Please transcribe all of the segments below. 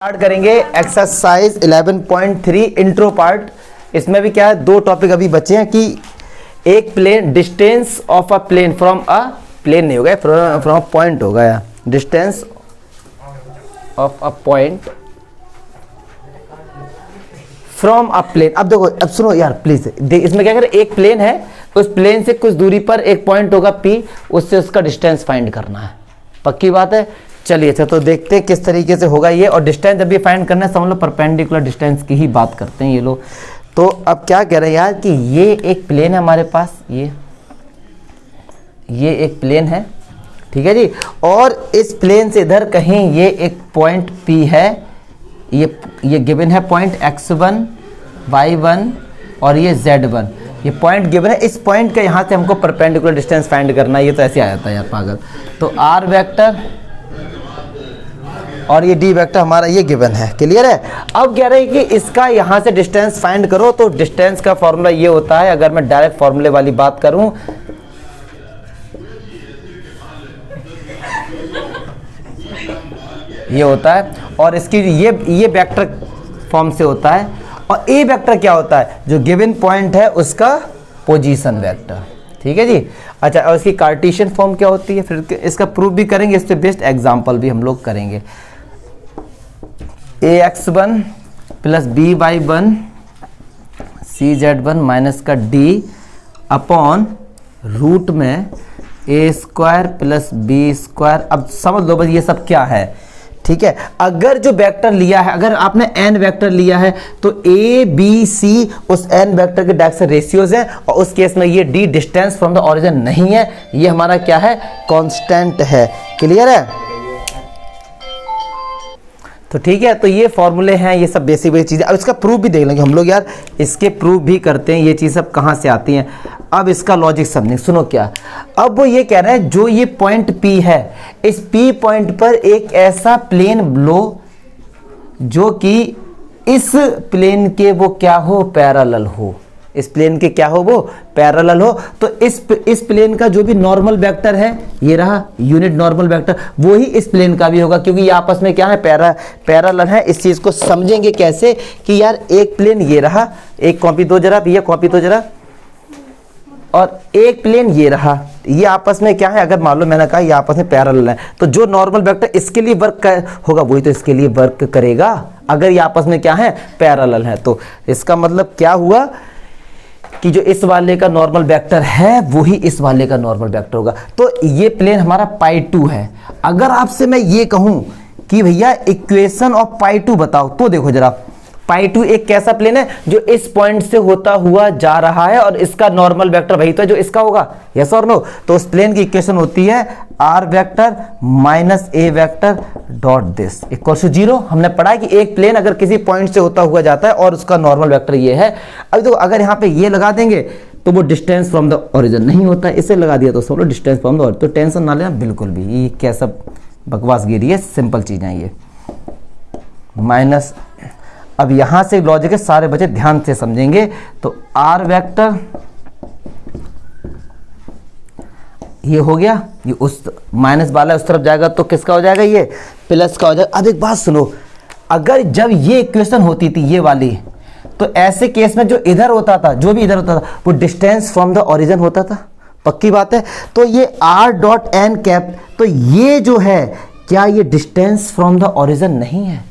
Start करेंगे exercise 11.3 intro part. इसमें भी क्या है, दो टॉपिक अभी बचे हैं कि एक plane, distance of a plane from a plane नहीं होगा, फ्रॉम अ पॉइंट होगा, या distance of a point from a plane. अब देखो, अब सुनो यार प्लीज, इसमें क्या करें, एक प्लेन है, उस प्लेन से कुछ दूरी पर एक पॉइंट होगा P, उससे उसका डिस्टेंस फाइंड करना है। पक्की बात है। चलिए अच्छा, तो देखते हैं किस तरीके से होगा ये। और डिस्टेंस जब ये फाइंड करना है, समझ लो परपेंडिकुलर डिस्टेंस की ही बात करते हैं ये लोग। तो अब क्या कह रहे हैं यार कि ये एक प्लेन है हमारे पास, ये एक प्लेन है, ठीक है जी। और इस प्लेन से इधर कहीं ये एक पॉइंट P है, ये गिवन है पॉइंट x1 y1 और ये z1, ये पॉइंट गिवन है। इस पॉइंट का यहाँ से हमको परपेंडिकुलर डिस्टेंस फाइंड करना है। ये तो ऐसे आ जाता है यार पागल। तो r वेक्टर और ये d वेक्टर हमारा ये गिवन है, क्लियर है। अब कह रहे हैं कि इसका यहाँ से डिस्टेंस फाइंड करो। तो डिस्टेंस का फॉर्मूला ये होता है, अगर मैं डायरेक्ट फॉर्मूले वाली बात करूं, ये होता है, और इसकी ये वेक्टर फॉर्म से होता है। और ए वेक्टर क्या होता है, जो गिवन पॉइंट है उसका पोजीशन वेक्टर, ठीक है जी। अच्छा, और इसकी कार्टेशियन फॉर्म क्या होती है, फिर इसका प्रूफ भी करेंगे, इस पे बेस्ट एग्जांपल भी हम लोग करेंगे। ax1 plus by1 cz1 minus का d अपॉन रूट में a square plus b square. अब समझ लो बस ये सब क्या है, ठीक है। अगर जो वेक्टर लिया है, अगर आपने n वेक्टर लिया है तो a b c उस n वेक्टर के डायरेक्शन रेशियोज हैं, और उस केस में ये d distance from the origin नहीं है, ये हमारा क्या है, कांस्टेंट है, क्लियर है। तो ठीक है, तो ये फॉर्मूले हैं, ये सब बेसिक चीज़ें। अब इसका प्रूफ भी देख लेंगे हम लोग यार, इसके प्रूफ भी करते हैं, ये चीज़ सब कहाँ से आती हैं। अब इसका लॉजिक समझें, सुनो क्या। अब वो ये कह रहे हैं जो ये पॉइंट P है, इस P पॉइंट पर एक ऐसा प्लेन लो जो कि इस प्लेन के वो क्या हो, पैरेलल हो, इस प्लेन के क्या हो, वो पैरेलल हो। तो इस प्लेन का जो भी नॉर्मल वेक्टर है, ये रहा यूनिट नॉर्मल वेक्टर, वो ही इस प्लेन का भी होगा, क्योंकि ये आपस में क्या है, पैरेलल है। इस चीज को समझेंगे कैसे कि यार एक प्लेन ये रहा, एक कॉपी दो जरा, ये कॉपी दो जरा, और एक प्लेन ये रहा, ये आपस में क्या है, अगर मान लो मैंने कहा ये आपस में पैरेलल है, तो जो नॉर्मल वेक्टर इसके लिए वर्क होगा वही तो इसके लिए वर्क करेगा, अगर ये आपस में क्या है, पैरेलल है। तो इसका मतलब क्या हुआ कि जो इस वाले का नॉर्मल वेक्टर है वही इस वाले का नॉर्मल वेक्टर होगा। तो ये प्लेन हमारा π2 है। अगर आपसे मैं ये कहूं कि भैया इक्वेशन ऑफ π2 बताओ, तो देखो जरा, π2 एक कैसा प्लेन है जो इस पॉइंट से होता हुआ जा रहा है, और इसका नॉर्मल वेक्टर वही तो है जो इसका होगा, यस और नो। तो उस प्लेन की इक्वेशन होती है r vector minus a vector dot this equal to 0। हमने पढ़ा है कि एक प्लेन अगर किसी पॉइंट से होता हुआ जाता है और उसका नॉर्मल वेक्टर ये है। अब तो अगर यहाँ पे ये लगा देंगे तो वो डिस्टेंस फ्रॉम द ओरिजिन नहीं होता है, इसे लगा दिया तो समझो डिस्टेंस फ्रॉम द ओरिजिन। तो टेंशन ना लेना बिल्कुल भी, ये क्या सब बकवास गिरी है, सिंपल चीजें ये माइनस। अब यहां से लॉजिक है, सारे बच्चे ध्यान से समझेंगे। तो r वेक्टर ये हो गया, ये उस माइनस वाला उस तरफ जाएगा तो किसका हो जाएगा, ये प्लस का हो जाएगा। अब एक बात सुनो, अगर जब ये इक्वेशन होती थी ये वाली, तो ऐसे केस में जो इधर होता था, जो भी इधर होता था, वो डिस्टेंस फ्रॉम द ओरिजिन होता था, पक्की बात है। तो ये r डॉट एन कैप, तो ये जो है क्या ये डिस्टेंस फ्रॉम द ओरिजिन नहीं है,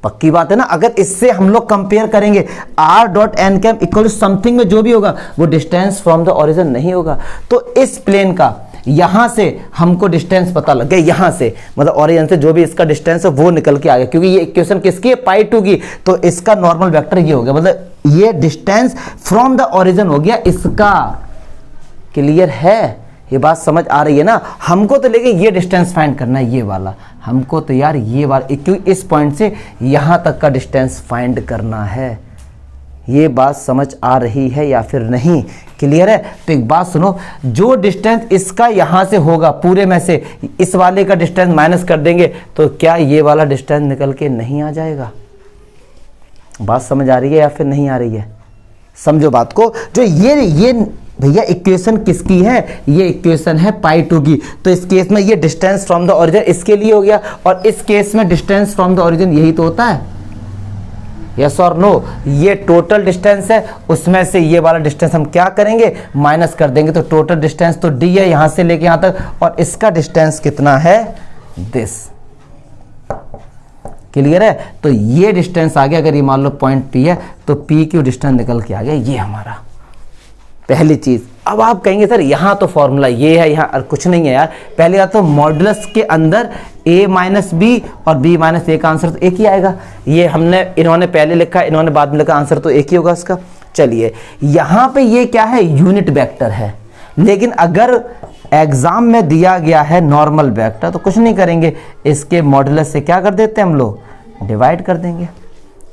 पक्की बात है ना। अगर इससे हम लोग कंपेयर करेंगे r dot n cap equal to something में जो भी होगा वो डिस्टेंस फ्रॉम द ओरिजिन नहीं होगा। तो इस प्लेन का यहां से हमको डिस्टेंस पता लग गया, यहां से मतलब ओरिजिन से जो भी इसका डिस्टेंस है वो निकल के आ गया, क्योंकि ये इक्वेशन किसकी है, π2 की। तो इसका नॉर्मल वेक्टर ये हो गया, मतलब ये डिस्टेंस फ्रॉम द ओरिजिन हो गया इसका, क्लियर है। ये बात समझ आ रही है ना। हमको तो लेकिन ये डिस्टेंस फाइंड करना है, ये वाला हमको तो यार ये वाला, क्योंकि इस पॉइंट से यहां तक का डिस्टेंस फाइंड करना है। ये बात समझ आ रही है या फिर नहीं, क्लियर है। तो एक बात सुनो, जो डिस्टेंस इसका यहां से होगा पूरे में से इस वाले का डिस्टेंस माइनस कर देंगे तो क्या ये वाला डिस्टेंस निकल के नहीं आ जाएगा। बात समझ आ रही है या फिर नहीं आ रही है, समझो बात को। जो ये भैया इक्वेशन किसकी है, ये इक्वेशन है पाई 2 की। तो इस केस में ये डिस्टेंस फ्रॉम द ओरिजिन इसके लिए हो गया, और इस केस में डिस्टेंस फ्रॉम द ओरिजिन यही तो होता है, यस और नो। ये टोटल डिस्टेंस है, उसमें से ये वाला डिस्टेंस हम क्या करेंगे, माइनस कर देंगे। तो टोटल डिस्टेंस तो डी है यहां से लेके यहां तक, और इसका डिस्टेंस कितना है, दिस। क्लियर है। तो ये डिस्टेंस आ गया, अगर ये मान लो पॉइंट पी है तो पी की डिस्टेंस निकल के आ गया, ये हमारा पहली चीज। अब आप कहेंगे सर यहाँ तो फॉर्मूला ये है, यहाँ कुछ नहीं है यार। पहले बात तो मॉडुलस के अंदर a माइनस बी और b माइनस ए का आंसर तो एक ही आएगा। ये हमने, इन्होंने पहले लिखा, इन्होंने बाद में लिखा, आंसर तो एक ही होगा इसका। चलिए यहाँ पे ये क्या है, यूनिट वेक्टर है, लेकिन अगर एग्जाम में दिया गया है नॉर्मल वेक्टर तो कुछ नहीं करेंगे, इसके मॉडुलस से क्या कर देते हैं हम लोग, डिवाइड कर देंगे।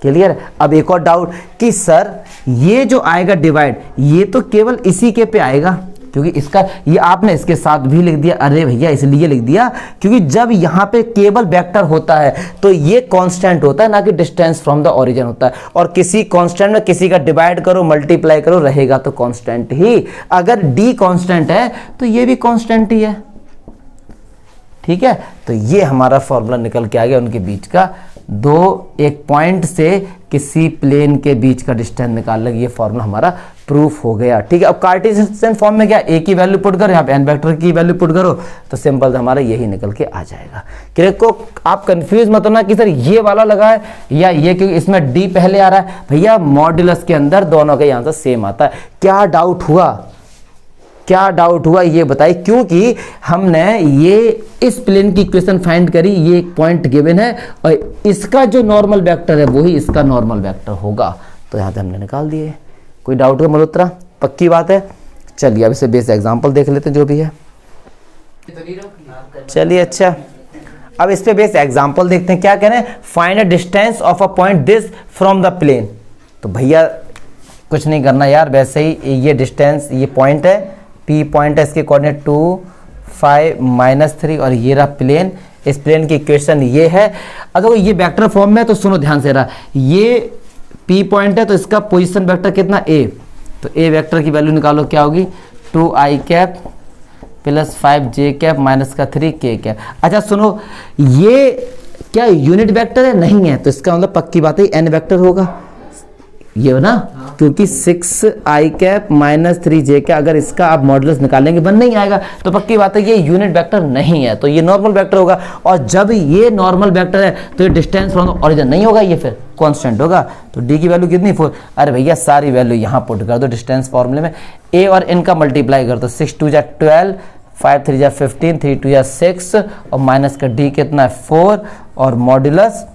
क्लियर। अब एक और डाउट कि सर ये जो आएगा डिवाइड, ये तो केवल इसी के पे आएगा, क्योंकि इसका ये आपने इसके साथ भी लिख दिया। अरे भैया इसलिए लिख दिया क्योंकि जब यहाँ पे केवल वेक्टर होता है तो ये कांस्टेंट होता है, ना कि डिस्टेंस फ्रॉम द ओरिजिन होता है। और किसी कांस्टेंट में किसी का डिवाइड करो मल्टीप्लाई करो रहेगा तो कांस्टेंट ही। अगर डी कांस्टेंट है तो ये भी कांस्टेंट ही है। ठीक है। तो ये हमारा फॉर्मूला निकल के आ गया उनके बीच का, एक पॉइंट से किसी प्लेन के बीच का डिस्टेंस निकाल लेंगे, ये फॉर्मूला हमारा प्रूफ हो गया। ठीक है। अब कार्टेशियन फॉर्म में क्या, ए की वैल्यू पुट करो, यहाँ पे एन वेक्टर की वैल्यू पुट करो, तो सिंपल हमारा यही निकल के आ जाएगा। क्लियर को आप कंफ्यूज मत होना कि सर ये वाला लगा है या ये, क्योंकि इसमें डी पहले आ रहा है। भैया मॉड्यूलस के अंदर दोनों का आंसर सेम आता है। क्या डाउट हुआ, क्या डाउट हुआ ये बताइए, क्योंकि हमने ये इस प्लेन की इक्वेशन फाइंड करी, ये एक पॉइंट गिवन है और इसका जो नॉर्मल वेक्टर है वही इसका नॉर्मल वेक्टर होगा, तो यहाँ पे हमने निकाल दिए। कोई डाउट हुआ मल्होत्रा, पक्की बात है। चलिए अब इसे बेस एग्जांपल देख लेते हैं जो भी है। चलिए अच्छा, अब इस पे बेस एग्जांपल देखते हैं। क्या कह रहे हैं, find a distance of a point this from the plane. तो भैया कुछ नहीं करना यार, वैसे ही ये डिस्टेंस, ये पॉइंट है, P पॉइंट है, इसके कोऑर्डिनेट 2 5 -3 और ये रहा प्लेन। इस प्लेन की इक्वेशन ये है। अब देखो ये वेक्टर फॉर्म में, तो सुनो ध्यान से रहा, ये P पॉइंट है तो इसका पोजीशन वेक्टर कितना A, तो A वेक्टर की वैल्यू निकालो क्या होगी, 2i cap plus 5j cap minus का 3k कैप। अच्छा सुनो, ये क्या यूनिट वेक्टर है, नहीं है, तो इसका मतलब पक्की बात है n वेक्टर होगा ये ना, क्योंकि 6i cap minus 3j cap, अगर इसका आप मॉडुलस निकालेंगे बन नहीं आएगा, तो पक्की बात है ये यूनिट वेक्टर नहीं है, तो ये नॉर्मल वेक्टर होगा। और जब ये नॉर्मल वेक्टर है तो ये डिस्टेंस फ्रॉम ओरिजिन नहीं होगा, ये फिर कांस्टेंट होगा। तो d की वैल्यू कितनी 4, अरे भैया सारी वैल्यू यहाँ पुट कर दो डिस्टेंस फॉर्मूले में, a और n का मल्टीप्लाई कर दो, 6 2 जा 12, 5 3 जा 15, 3 2 जा 6 और माइनस का d कितना है 4 और मॉडुलस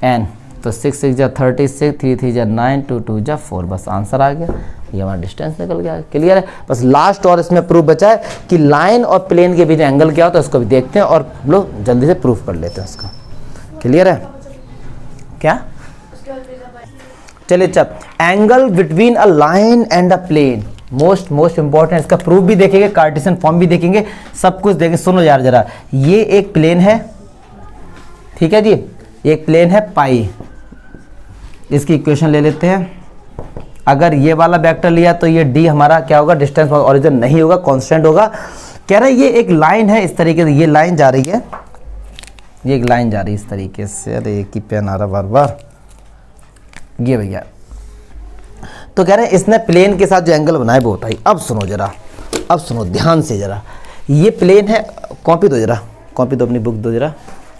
n, तो 6 6 जा 36, 3 3 जा 9, 2 2 जा 4, बस आंसर आ गया, ये हमारा डिस्टेंस निकल गया। क्लियर है। बस लास्ट और इसमें प्रूफ बचा है कि लाइन और प्लेन के बीच एंगल क्या होता है, उसको भी देखते हैं और हम लोग जल्दी से प्रूफ कर लेते हैं उसका। क्लियर है क्या, चलिए चल, angle between a line and a plane, most important, इसका प्रूफ भी देखेंगे, कार्टेशियन फॉर्म भी देखेंगे, सब कुछ देखेंगे। सुनो यार जरा, ये एक प्लेन है, ठीक है जी, एक प्लेन है पाई, इसकी इक्वेशन ले लेते हैं। अगर ये वाला वेक्टर लिया तो ये d हमारा क्या होगा, डिस्टेंस फ्रॉम ओरिजिन नहीं होगा, कांस्टेंट होगा। कह रहा है ये एक लाइन है इस तरीके से, ये लाइन जा रही है, ये एक लाइन जा रही है इस तरीके से, अरे एक ही पेन आ रहा बार बार, ये भैया। तो कह रहे हैं इसने प्लेन के साथ जो एंगल बनाए वो बताइए। अब सुनो जरा, अब सुनो ध्यान से जरा, ये प्लेन है, कॉपी दो जरा, कॉपी दो, अपनी बुक दो जरा,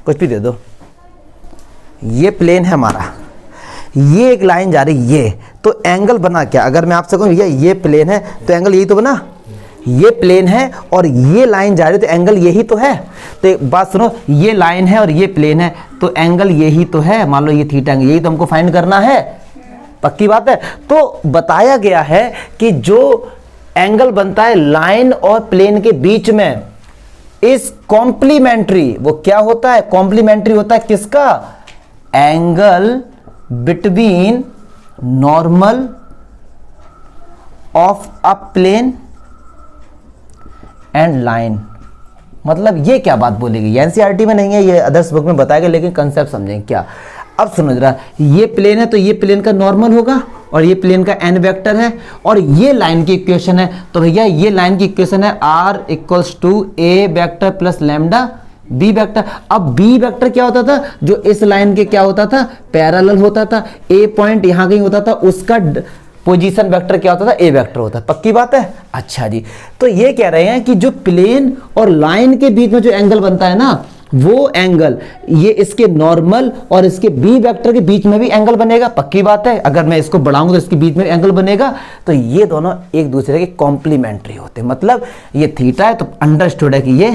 कुछ भी दे दो। ये प्लेन है हमारा, ये एक लाइन जा रही, ये तो एंगल बना क्या, अगर मैं आपसे कहूँ भैया ये प्लेन है तो एंगल यही तो बना, ये प्लेन है और ये लाइन जा रही है तो एंगल यही तो है। तो एक बात सुनो, ये लाइन है और ये प्लेन है तो एंगल यही तो है, मान लो ये थीटा एंगल, यही तो हमको फाइंड करना है, पक्की बात है। तो बताया गया है कि जो एंगल बनता है लाइन और प्लेन के बीच में इस कॉम्प्लीमेंट्री, वो क्या होता है, कॉम्प्लीमेंट्री होता है किसका, angle between normal of a plane and line. मतलब ये क्या बात बोलेगी, एनसीईआरटी में नहीं है, ये अदर्स बुक में बताया गया, लेकिन कंसेप्ट समझेंगे क्या। अब सुनो जरा, ये प्लेन है तो ये प्लेन का नॉर्मल होगा, और ये प्लेन का n वेक्टर है और ये लाइन की इक्वेशन है, तो भैया ये लाइन की इक्वेशन है r equals to a vector plus lambda b vector. अब b वेक्टर क्या होता था, जो इस लाइन के क्या होता था, पैरेलल होता था, a पॉइंट यहां कहीं होता था, उसका पोजीशन वेक्टर क्या होता था, a वेक्टर होता है। पक्की बात है। अच्छा जी, तो ये कह रहे हैं कि जो प्लेन और लाइन के बीच में जो एंगल बनता है ना, वो एंगल ये इसके नॉर्मल और इसके बी वेक्टर के बीच में भी एंगल बनेगा। पक्की बात है। अगर मैं इसको बढ़ाऊंगा तो इसके बीच में एंगल बनेगा। तो ये दोनों एक दूसरे के कॉम्प्लीमेंट्री होते हैं। मतलब ये थीटा है तो अंडरस्टूड है कि ये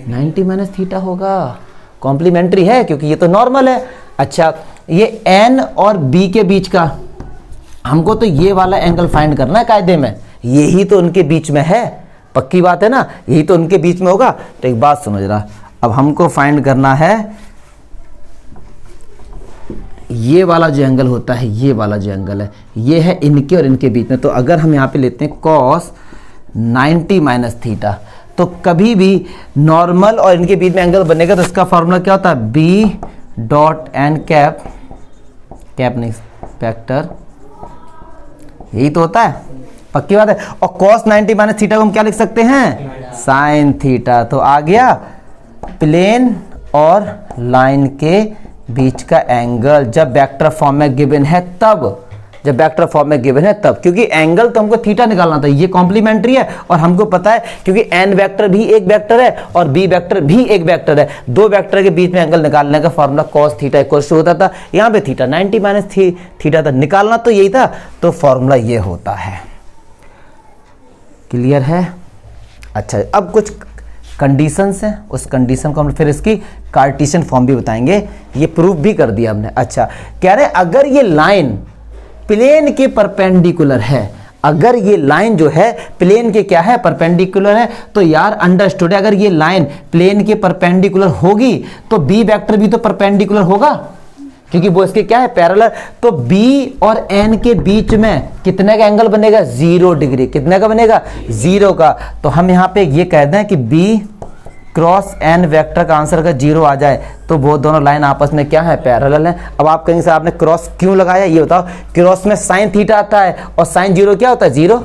90 माइनस थीटा होगा। कॉम्प्लीमेंट्री है क्योंकि ये तो नॉर्मल है। अच्छा, ये एन और बी के बीच का हमको तो ये वाला एंगल फाइंड करना है कायदे में, यही तो उनके बीच में है। पक्की बात है ना, यही तो उनके बीच में होगा। तो एक बात सुनो जरा, अब हमको फाइंड करना है ये वाला जो एंगल होता है, ये वाला जो एंगल है, ये है इनके और इनके बीच में। तो अगर हम यहाँ पे लेते हैं cos 90 माइनस थीटा, तो कभी भी नॉर्मल और इनके बीच में एंगल बनेगा तो इसका फॉर्मूला क्या होता है, b dot n cap, cap नहीं फैक्टर, यही तो होता है। पक्की बात है। और cos 90 माइनस थीटा को हम क्या लिख सकते हैं, साइन थीटा। तो आ गया प्लेन और लाइन के बीच का एंगल जब वेक्टर फॉर्म में गिवन है तब, जब वेक्टर फॉर्म में गिवन है तब, क्योंकि एंगल तो हमको थीटा निकालना था, ये कॉम्प्लीमेंट्री है और हमको पता है क्योंकि एन वेक्टर भी एक वेक्टर है और बी वेक्टर भी एक वेक्टर है, दो वेक्टर के बीच में एंगल निकालने का formula cos theta equal to होता था, यहाँ पे थीटा 90 माइनस थीटा था, निकालना तो यही था, तो फॉर्मूला ये होता है। क्लियर है। अच्छा, अब कुछ कंडीशंस हैं, उस कंडीशन को हम फिर इसकी कार्टेशियन फॉर्म भी बताएंगे। ये प्रूफ भी कर दिया हमने। अच्छा, कह रहे हैं अगर ये लाइन प्लेन के परपेंडिकुलर है, अगर ये लाइन जो है प्लेन के क्या है, परपेंडिकुलर है, तो यार अंडरस्टूड है, अगर ये लाइन प्लेन के परपेंडिकुलर होगी तो बी वेक्टर भी तो परपेंडिकुलर होगा क्योंकि वो इसके क्या है, पैरेलल। तो B और N के बीच में कितने का एंगल बनेगा, 0 डिग्री। कितने का बनेगा, 0 का। तो हम यहाँ पे ये कह दें कि B क्रॉस N वेक्टर का आंसर अगर 0 आ जाए तो वो दोनों लाइन आपस में क्या है, पैरेलल है। अब आप कहेंगे सर आपने क्रॉस क्यों लगाया, ये बताओ। क्रॉस में साइन थीटा आता है और साइन 0 क्या होता है, 0।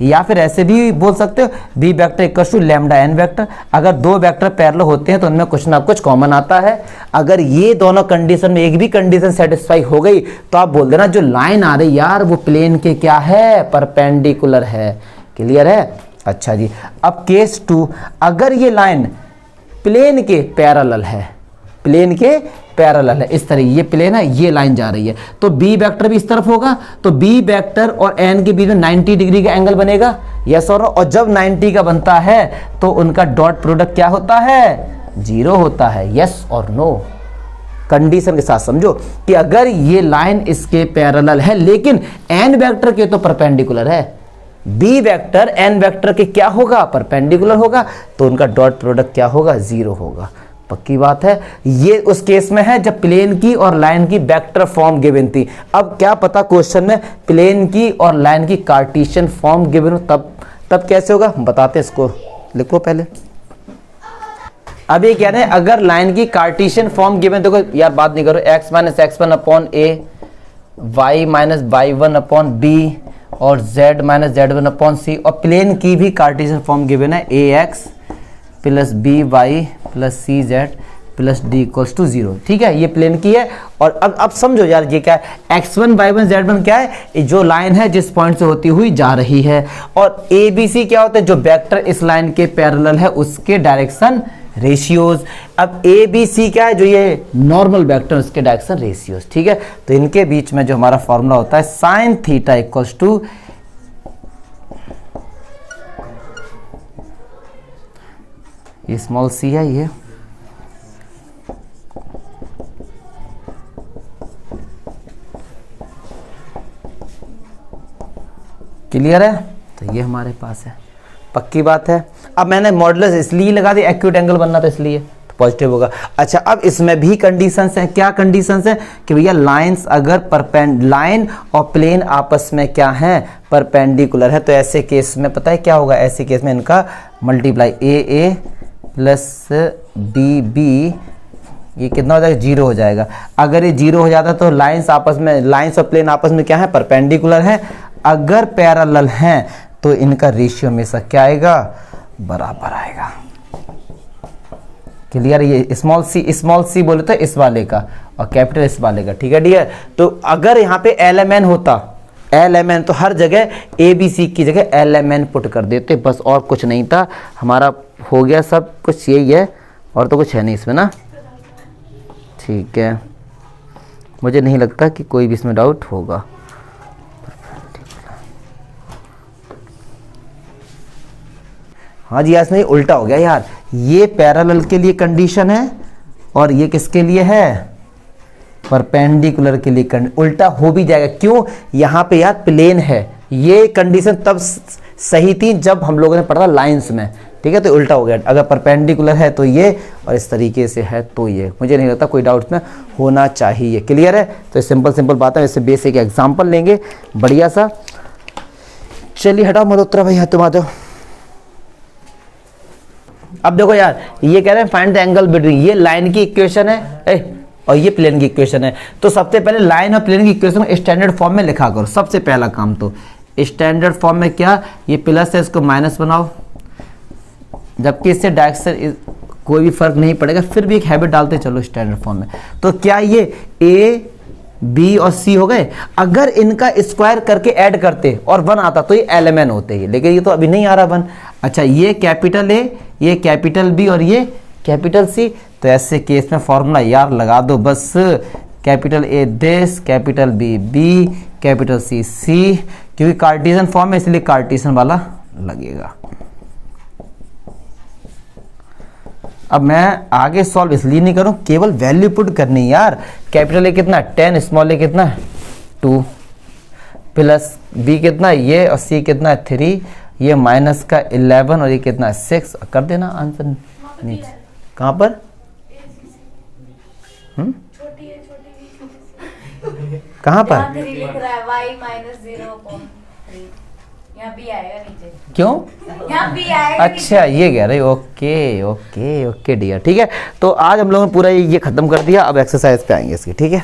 या फिर ऐसे भी बोल सकते हो b vector equal to lambda n vector. अगर दो वेक्टर पैरेलल होते हैं तो उनमें कुछ ना कुछ कॉमन आता है। अगर ये दोनों कंडीशन में एक भी कंडीशन सेटिस्फाई हो गई तो आप बोल देना जो लाइन आ रही यार वो प्लेन के क्या है, परपेंडिकुलर है। क्लियर है। अच्छा जी, अब केस 2, अगर ये लाइन प्लेन के पैरेलल है, प्लेन के पैरेलल है, इस तरह ये प्लेन है, ये लाइन जा रही है, तो बी वेक्टर भी इस तरफ होगा, तो बी वेक्टर और एन के बीच में 90 डिग्री का एंगल बनेगा। यस और नो। और जब 90 का बनता है तो उनका डॉट प्रोडक्ट क्या होता है, 0 होता है। यस और नो। कंडीशन के साथ समझो कि अगर ये लाइन इसके पैरेलल है लेकिन एन वेक्टर के तो परपेंडिकुलर है, बी वेक्टर एन वेक्टर के क्या होगा, परपेंडिकुलर होगा, तो उनका डॉट प्रोडक्ट क्या होगा, 0 होगा। पक्की बात है। ये उस केस में है जब प्लेन की और लाइन की वेक्टर फॉर्म गिवन थी। अब क्या पता क्वेश्चन में प्लेन की और लाइन की कार्टेशियन फॉर्म गिवन हो, तब कैसे होगा बताते हैं। इसको लिखो पहले। अब ये कह रहे हैं अगर लाइन की कार्टेशियन फॉर्म गिवन, देखो यार बात नहीं करो, x माइनस x1 अपॉन a, y माइनस y1 अपॉन b और z माइनस z1 अपॉन c, और प्लेन की भी कार्टेशियन फॉर्म गिवन है ax plus b y plus c z plus d equals to 0। ठीक है, ये प्लेन की है। और अब समझो यार ये क्या है, x1 y1 z1 क्या है, जो लाइन है जिस पॉइंट से होती हुई जा रही है, और ए बी सी क्या होता है, जो वेक्टर इस लाइन के पैरेलल है उसके डायरेक्शन रेशियोज। अब ए बी सी क्या है, जो ये नॉर्मल वेक्टर उसके डायरेक्शन रेशियोज। ठीक है, तो इनके बीच में जो हमारा फॉर्मूला होता है साइन थीटा इक्वल्स टू ये स्मॉल सी है ये, क्लियर है। तो ये हमारे पास है, पक्की बात है। अब मैंने मॉडुलस इसलिए लगा दिया, एक्यूट एंगल बनना था इसलिए, तो पॉजिटिव होगा। अच्छा, अब इसमें भी कंडीशंस हैं। क्या कंडीशंस हैं कि भैया लाइंस अगर लाइन और प्लेन आपस में क्या है, परपेंडिकुलर है, तो ऐसे केस में पता है क्या होगा, ऐसे केस में इनका मल्टीप्लाई ए प्लस बी बी ये कितना हो जाएगा, 0 हो जाएगा। अगर ये 0 हो जाता तो लाइंस आपस में, लाइंस और प्लेन आपस में क्या है, परपेंडिकुलर है। अगर पैरेलल हैं तो इनका रेशियो हमेशा क्या आएगा, बराबर आएगा। क्लियर? ये स्मॉल सी बोले तो इस वाले का और कैपिटल इस वाले का, ठीक है डियर। तो अगर यहाँ पे LMN होता, LMN, तो हर जगह ABC की जगह LMN पुट कर देते, बस और कुछ नहीं था। हमारा हो गया सब कुछ, यही है और तो कुछ है नहीं इसमें ना, ठीक है। मुझे नहीं लगता कि कोई भी इसमें डाउट होगा। हाँ जी, आज नहीं उल्टा हो गया यार, ये पैरेलल के लिए कंडीशन है और ये किसके लिए है, परपेंडिकुलर के लिए। उल्टा हो भी जाएगा, क्यों, यहाँ पे यार प्लेन है। ये कंडीशन तब सही थी जब हम लोगों ने पढ़ा था लाइंस में, ठीक है। तो उल्टा हो गया, अगर परपेंडिकुलर है तो ये और इस तरीके से है तो ये। मुझे नहीं लगता कोई डाउट में होना चाहिए। क्लियर है? तो सिंपल बात है, इससे बेसिक एग्जाम्पल लेंगे बढ़िया सा। चलिए हटाओ मल्होत्रा भाई, तुम आ जाओ। अब देखो यार, ये कह रहे हैं फाइंड द एंगल बिटवीन, ये लाइन की इक्वेशन है और ये प्लेन की इक्वेशन है। तो सबसे पहले लाइन और प्लेन की इक्वेशन को स्टैंडर्ड फॉर्म में लिखा करो, सबसे पहला काम। तो स्टैंडर्ड फॉर्म में क्या, ये प्लस है, इसको माइनस बनाओ, जबकि इससे डायरेक्शन कोई भी फर्क नहीं पड़ेगा, फिर भी एक हैबिट डालते चलो स्टैंडर्ड फॉर्म में। तो क्या ये A, B और C हो गए। अगर इनका स्क्वायर करके ऐड करते और 1 आता तो ये LMN होते ही, लेकिन ये तो अभी नहीं आ रहा 1। अच्छा, ये कैपिटल A, ये कैपिटल B और ये कैपिटल C। तो ऐसे केस में फॉर्मूला यार लगा दो बस, capital A this, capital B B, capital C C, क्योंकि कार्टेशियन फॉर्म है इसलिए कार्टेशियन वाला लगेगा। अब मैं आगे सॉल्व इसलिए नहीं करूं, केवल वैल्यू पुट करनी यार। कैपिटल A कितना 10, स्मॉल a कितना 2, प्लस B कितना ये और C कितना 3, ये माइनस का 11 और ये कितना 6। कर देना आंसर नीचे। कहाँ पर? कहाँ पर? क्यों? अच्छा, ये कह रहे, ओके ओके ओके डियर, ठीक है। तो आज हम लोगों ने पूरा ये खत्म कर दिया, अब एक्सरसाइज पे आएंगे इसकी, ठीक है।